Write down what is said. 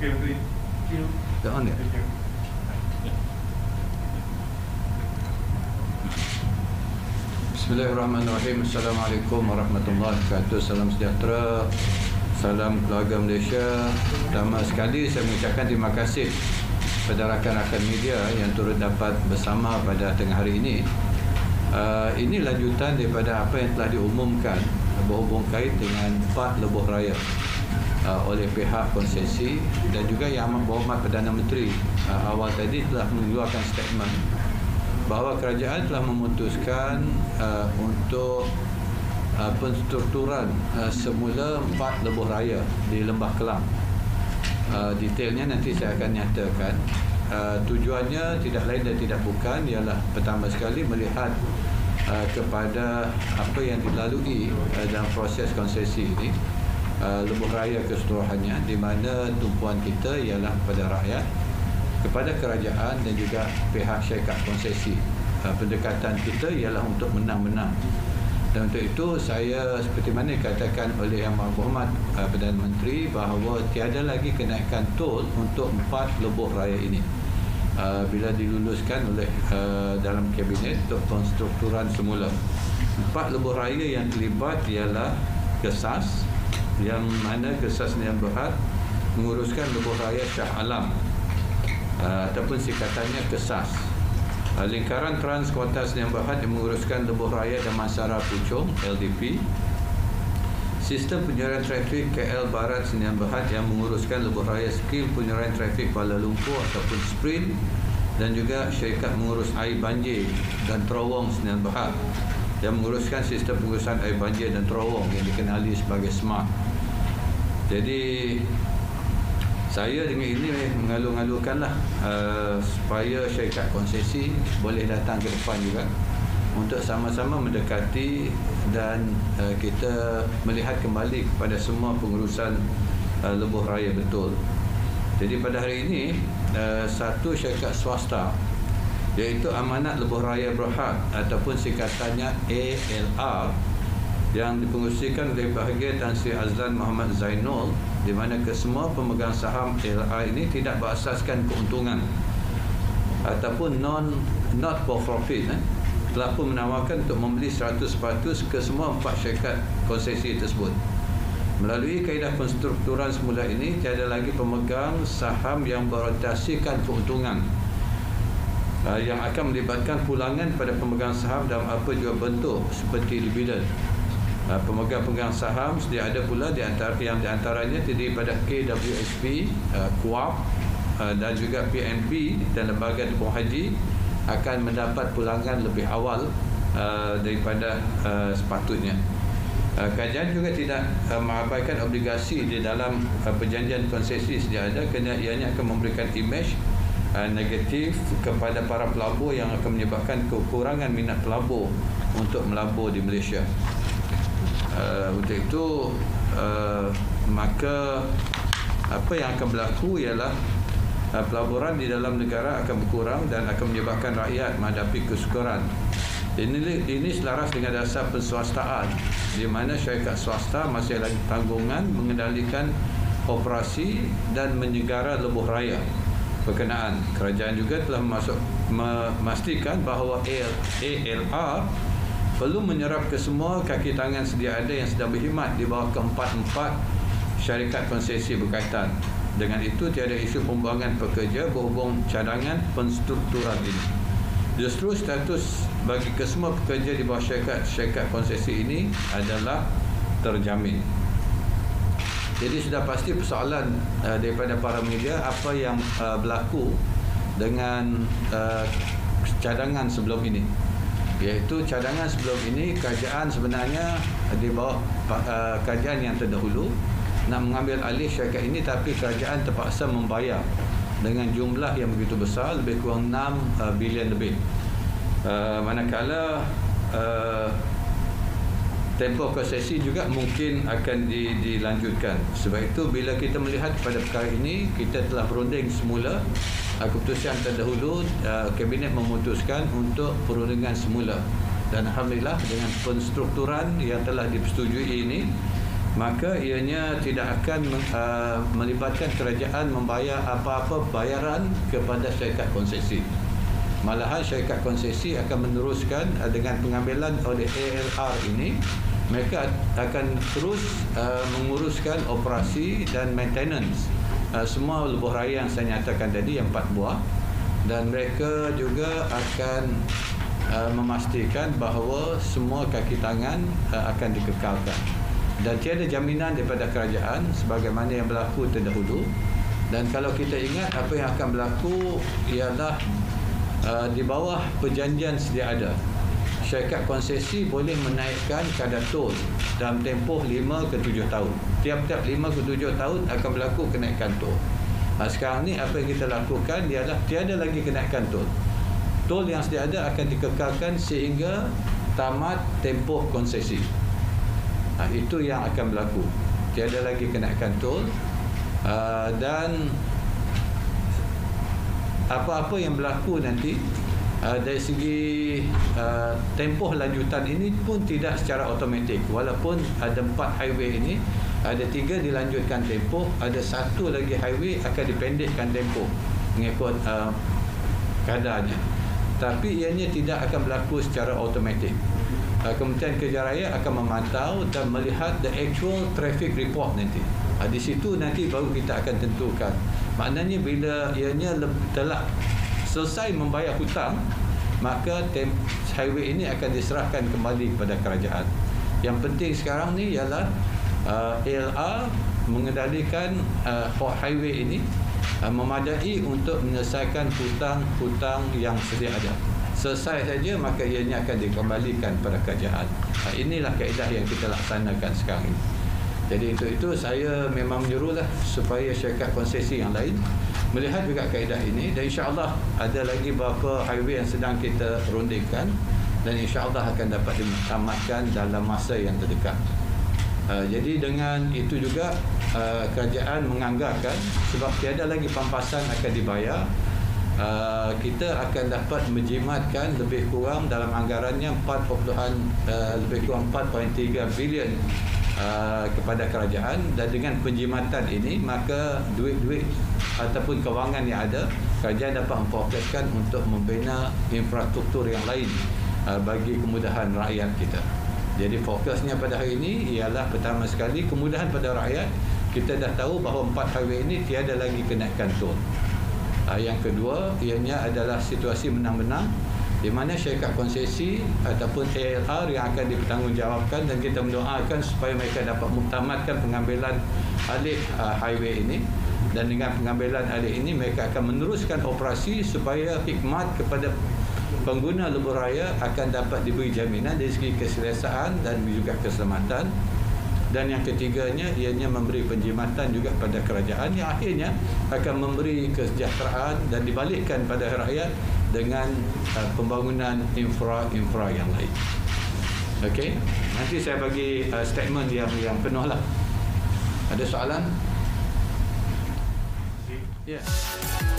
Dah on ya? Bismillahirrahmanirrahim. Assalamualaikum warahmatullahi wabarakatuh. Salam sejahtera, salam keluarga Malaysia. Pertama sekali saya mengucapkan terima kasih kepada rakan-rakan media yang turut dapat bersama pada tengah hari ini. Ini lanjutan daripada apa yang telah diumumkan berhubung kait dengan 4 lebuh raya oleh pihak konsesi, dan juga Yang Amat Berhormat Perdana Menteri awal tadi telah mengeluarkan statement bahawa kerajaan telah memutuskan untuk penstrukturan semula 4 lebuh raya di Lembah Kelang. Detailnya nanti saya akan nyatakan. Tujuannya tidak lain dan tidak bukan ialah pertama sekali melihat kepada apa yang dilalui dalam proses konsesi ini, lebuh raya keseluruhannya, di mana tumpuan kita ialah kepada rakyat, kepada kerajaan dan juga pihak syarikat konsesi. Pendekatan kita ialah untuk menang-menang, dan untuk itu saya seperti mana dikatakan oleh Yang Amat Berhormat Perdana Menteri bahawa tiada lagi kenaikan tol untuk 4 lebuh raya ini bila diluluskan oleh dalam kabinet untuk penstrukturan semula. 4 lebuh raya yang terlibat ialah Kesas, yang mana Kesas Sdn Bhd menguruskan lebuh raya Shah Alam ataupun singkatannya Kesas. Lingkaran Trans Kota Sdn Bhd yang menguruskan lebuh raya Damansara Puchong LDP. Sistem Penyelenggaraan Trafik KL Barat Sdn Bhd yang menguruskan lebuh raya Skil Penyelenggaraan Trafik Kuala Lumpur ataupun SPRINT, dan juga syarikat mengurus air banjir dan terowong Sdn Bhd yang menguruskan sistem pengurusan air banjir dan terowong yang dikenali sebagai SMART. Jadi saya dengan ini mengalu-alukanlah supaya syarikat konsesi boleh datang ke depan juga untuk sama-sama mendekati dan kita melihat kembali kepada semua pengurusan lebuh raya betul. Jadi pada hari ini satu syarikat swasta iaitu Amanat Lebuh Raya Berhad ataupun singkatannya ALR yang dipengerusikan oleh Bahagia Tan Sri Azlan Muhammad Zainul, di mana kesemua pemegang saham ALR ini tidak berasaskan keuntungan ataupun not for profit, telah pun menawarkan untuk membeli 100% ke semua 4 syarikat konsesi tersebut. Melalui kaedah penstrukturan semula ini, tiada lagi pemegang saham yang berorientasikan keuntungan yang akan melibatkan pulangan pada pemegang saham dalam apa jua bentuk seperti dividen. Pemegang-pemegang saham sedia ada pula di antaranya terdiri pada KWSP, KUAP dan juga PNB dan Lembaga Tabung Haji akan mendapat pulangan lebih awal daripada sepatutnya. Kajian juga tidak mengabaikan obligasi di dalam perjanjian konsesi sedia ada, kerana ianya akan memberikan imej negatif kepada para pelabur yang akan menyebabkan kekurangan minat pelabur untuk melabur di Malaysia. Untuk itu maka apa yang akan berlaku ialah pelaburan di dalam negara akan berkurang dan akan menyebabkan rakyat menghadapi kesukaran. Ini selaras dengan dasar penswastaan, di mana syarikat swasta masih lagi tanggungan mengendalikan operasi dan menyegara lebuh raya berkenaan. Kerajaan juga telah memastikan bahawa ALR perlu menyerap ke semua kaki tangan sedia ada yang sedang berkhidmat di bawah keempat-empat syarikat konsesi berkaitan. Dengan itu, tiada isu pembuangan pekerja berhubung cadangan penstrukturan ini. Justru status bagi kesemua pekerja di bawah syarikat konsesi ini adalah terjamin. Jadi sudah pasti persoalan daripada para media apa yang berlaku dengan cadangan sebelum ini. Iaitu cadangan sebelum ini, kerajaan sebenarnya di bawah kerajaan yang terdahulu nak mengambil alih syarikat ini, tapi kerajaan terpaksa membayar dengan jumlah yang begitu besar, lebih kurang 6 bilion lebih. Manakala tempoh konsesi juga mungkin akan dilanjutkan. Sebab itu bila kita melihat kepada perkara ini, kita telah berunding semula. Keputusan terdahulu kabinet memutuskan untuk perundingan semula, dan alhamdulillah dengan penstrukturan yang telah dipersetujui ini, maka ianya tidak akan melibatkan kerajaan membayar apa-apa bayaran kepada syarikat konsesi. Malahan syarikat konsesi akan meneruskan dengan pengambilan oleh ALR ini. Mereka akan terus menguruskan operasi dan maintenance semua lebuh raya yang saya nyatakan tadi, yang 4 buah, dan mereka juga akan memastikan bahawa semua kaki tangan akan dikekalkan, dan tiada jaminan daripada kerajaan sebagaimana yang berlaku terdahulu. Dan kalau kita ingat, apa yang akan berlaku ialah di bawah perjanjian sedia ada, syarikat konsesi boleh menaikkan kadar tol dalam tempoh 5 ke 7 tahun. Tiap-tiap 5 ke 7 tahun akan berlaku kenaikan tol. Sekarang ni apa yang kita lakukan ialah tiada lagi kenaikan tol. Tol yang sedia ada akan dikekalkan sehingga tamat tempoh konsesi. Itu yang akan berlaku. Tiada lagi kenaikan tol, dan apa-apa yang berlaku nanti dari segi tempoh lanjutan ini pun tidak secara automatik. Walaupun ada 4 highway ini, ada 3 dilanjutkan tempoh, ada 1 lagi highway akan dipendekkan tempoh mengikut kadarnya. Tapi ianya tidak akan berlaku secara automatik. Kementerian Kerja Raya akan memantau dan melihat the actual traffic report nanti. Di situ nanti baru kita akan tentukan. Maknanya bila ianya telah selesai membayar hutang, maka highway ini akan diserahkan kembali kepada kerajaan. Yang penting sekarang ni ialah ALR mengendalikan highway ini memadai untuk menyelesaikan hutang-hutang yang sedia ada. Selesai saja, maka ianya akan dikembalikan kepada kerajaan. Inilah kaedah yang kita laksanakan sekarang ini. Jadi itu saya memang menyuruhlah supaya syarikat konsesi yang lain melihat juga kaedah ini, dan insya-Allah ada lagi beberapa highway yang sedang kita rundingkan, dan insya-Allah akan dapat ditamatkan dalam masa yang terdekat. Jadi dengan itu juga kerajaan menganggarkan, sebab tiada lagi pampasan akan dibayar, kita akan dapat menjimatkan lebih kurang dalam anggarannya lebih kurang 4.3 bilion kepada kerajaan. Dan dengan penjimatan ini, maka duit-duit ataupun kewangan yang ada, kerajaan dapat memfokuskan untuk membina infrastruktur yang lain bagi kemudahan rakyat kita. Jadi fokusnya pada hari ini ialah pertama sekali kemudahan pada rakyat. Kita dah tahu bahawa 4 highway ini tiada lagi kenaikan tol. Yang kedua ianya adalah situasi menang-menang, di mana syarikat konsesi ataupun ALR yang akan dipertanggungjawabkan, dan kita mendoakan supaya mereka dapat mentamatkan pengambilan alih highway ini. Dan dengan pengambilan alih ini, mereka akan meneruskan operasi supaya khidmat kepada pengguna lebuh raya akan dapat diberi jaminan dari segi keselesaan dan juga keselamatan. Dan yang ketiganya, ianya memberi penjimatan juga pada kerajaan yang akhirnya akan memberi kesejahteraan dan dibalikkan pada rakyat dengan pembangunan infra yang lain. Okey, nanti saya bagi statement yang penuh lah. Ada soalan? Ya. Yeah.